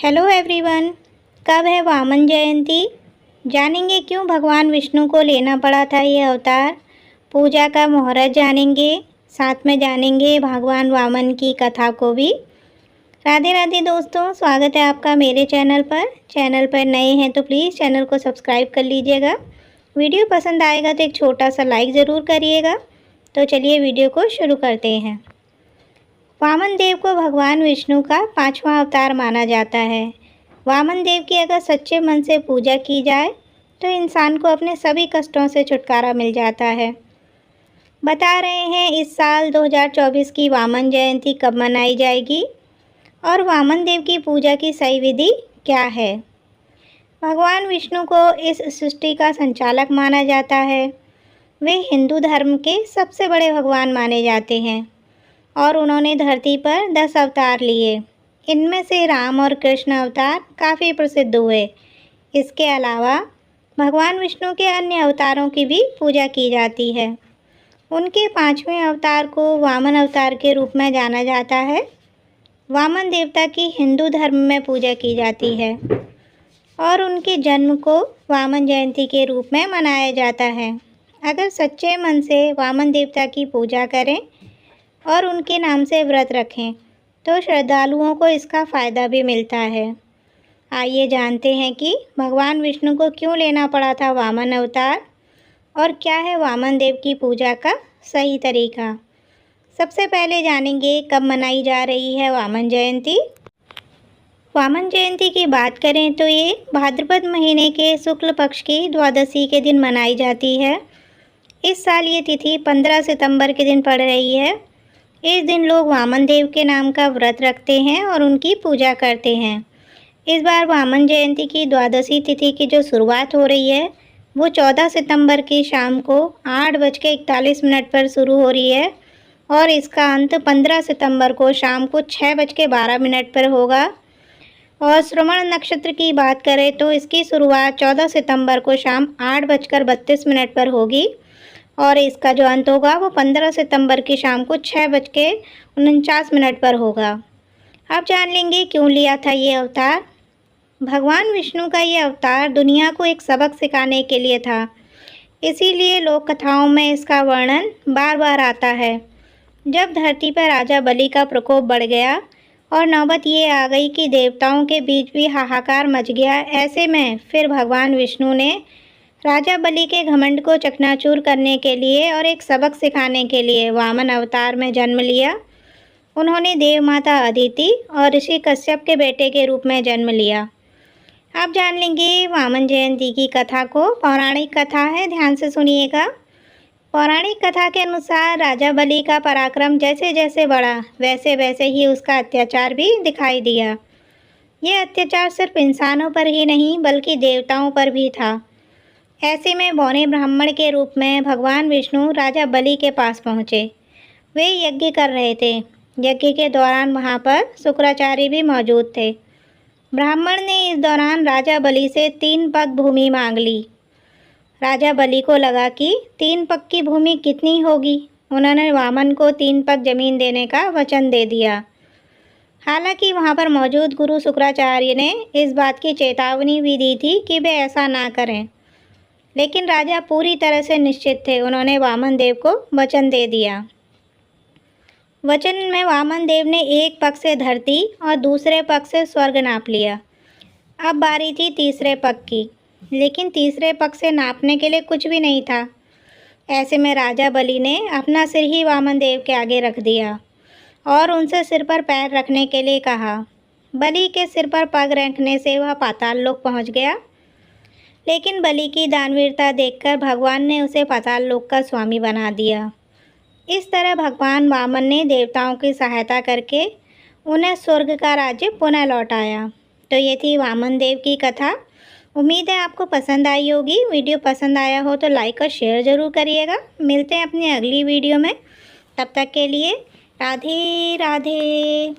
Hello everyone. कब है वामन जयंती? जानेंगे क्यों भगवान विष्णु को लेना पड़ा था ये अवतार। पूजा का मुहूर्त जानेंगे, साथ में जानेंगे भगवान वामन की कथा को भी। राधे राधे दोस्तों, स्वागत है आपका मेरे चैनल पर। चैनल पर नए हैं तो प्लीज़ चैनल को सब्सक्राइब कर लीजिएगा। वीडियो पसंद आएगा तो एक छोटा सा लाइक ज़रूर करिएगा। तो चलिए वीडियो को शुरू करते हैं। वामन देव को भगवान विष्णु का 5वां अवतार माना जाता है। वामन देव की अगर सच्चे मन से पूजा की जाए तो इंसान को अपने सभी कष्टों से छुटकारा मिल जाता है। बता रहे हैं इस साल 2024 की वामन जयंती कब मनाई जाएगी और वामन देव की पूजा की सही विधि क्या है। भगवान विष्णु को इस सृष्टि का संचालक माना जाता है। वे हिंदू धर्म के सबसे बड़े भगवान माने जाते हैं और उन्होंने धरती पर 10 अवतार लिए। इनमें से राम और कृष्ण अवतार काफ़ी प्रसिद्ध हुए। इसके अलावा भगवान विष्णु के अन्य अवतारों की भी पूजा की जाती है। उनके 5वें अवतार को वामन अवतार के रूप में जाना जाता है। वामन देवता की हिंदू धर्म में पूजा की जाती है और उनके जन्म को वामन जयंती के रूप में मनाया जाता है। अगर सच्चे मन से वामन देवता की पूजा करें और उनके नाम से व्रत रखें तो श्रद्धालुओं को इसका फ़ायदा भी मिलता है। आइए जानते हैं कि भगवान विष्णु को क्यों लेना पड़ा था वामन अवतार और क्या है वामन देव की पूजा का सही तरीका। सबसे पहले जानेंगे कब मनाई जा रही है वामन जयंती। वामन जयंती की बात करें तो ये भाद्रपद महीने के शुक्ल पक्ष की द्वादशी के दिन मनाई जाती है। इस साल ये तिथि 15 सितंबर के दिन पड़ रही है। इस दिन लोग वामन देव के नाम का व्रत रखते हैं और उनकी पूजा करते हैं। इस बार वामन जयंती की द्वादशी तिथि की जो शुरुआत हो रही है वो 14 सितंबर की शाम को 8:41 पर शुरू हो रही है और इसका अंत 15 सितंबर को शाम को 6:12 पर होगा। और श्रवण नक्षत्र की बात करें तो इसकी शुरुआत 14 सितंबर को शाम 8:32 पर होगी और इसका जो अंत होगा वो 15 सितंबर की शाम को 6:49 पर होगा। अब जान लेंगे क्यों लिया था ये अवतार। भगवान विष्णु का ये अवतार दुनिया को एक सबक सिखाने के लिए था। इसीलिए लोक कथाओं में इसका वर्णन बार बार आता है। जब धरती पर राजा बलि का प्रकोप बढ़ गया और नौबत ये आ गई कि देवताओं के बीच भी हाहाकार मच गया, ऐसे में फिर भगवान विष्णु ने राजा बलि के घमंड को चकनाचूर करने के लिए और एक सबक सिखाने के लिए वामन अवतार में जन्म लिया। उन्होंने देव माता अदिति और ऋषि कश्यप के बेटे के रूप में जन्म लिया। आप जान लेंगे वामन जयंती की कथा को। पौराणिक कथा है, ध्यान से सुनिएगा। पौराणिक कथा के अनुसार राजा बलि का पराक्रम जैसे जैसे बढ़ा वैसे वैसे ही उसका अत्याचार भी दिखाई दिया। यह अत्याचार सिर्फ इंसानों पर ही नहीं बल्कि देवताओं पर भी था। ऐसे में बौने ब्राह्मण के रूप में भगवान विष्णु राजा बलि के पास पहुँचे। वे यज्ञ कर रहे थे। यज्ञ के दौरान वहाँ पर शुक्राचार्य भी मौजूद थे। ब्राह्मण ने इस दौरान राजा बलि से 3 पग भूमि मांग ली। राजा बलि को लगा कि 3 पग की भूमि कितनी होगी। उन्होंने वामन को 3 पग जमीन देने का वचन दे दिया। हालांकि वहाँ पर मौजूद गुरु शुक्राचार्य ने इस बात की चेतावनी भी दी थी कि वे ऐसा ना करें, लेकिन राजा पूरी तरह से निश्चित थे। उन्होंने वामन देव को वचन दे दिया। वचन में वामन देव ने एक पग से धरती और दूसरे पग से स्वर्ग नाप लिया। अब बारी थी तीसरे पग की, लेकिन तीसरे पग से नापने के लिए कुछ भी नहीं था। ऐसे में राजा बलि ने अपना सिर ही वामन देव के आगे रख दिया और उनसे सिर पर पैर रखने के लिए कहा। बलि के सिर पर पग रखने से वह पाताल लोक पहुँच गया, लेकिन बलि की दानवीरता देखकर भगवान ने उसे पाताल लोक का स्वामी बना दिया। इस तरह भगवान वामन ने देवताओं की सहायता करके उन्हें स्वर्ग का राज्य पुनः लौटाया। तो ये थी वामन देव की कथा। उम्मीद है आपको पसंद आई होगी। वीडियो पसंद आया हो तो लाइक और शेयर ज़रूर करिएगा। मिलते हैं अपनी अगली वीडियो में। तब तक के लिए राधे राधे।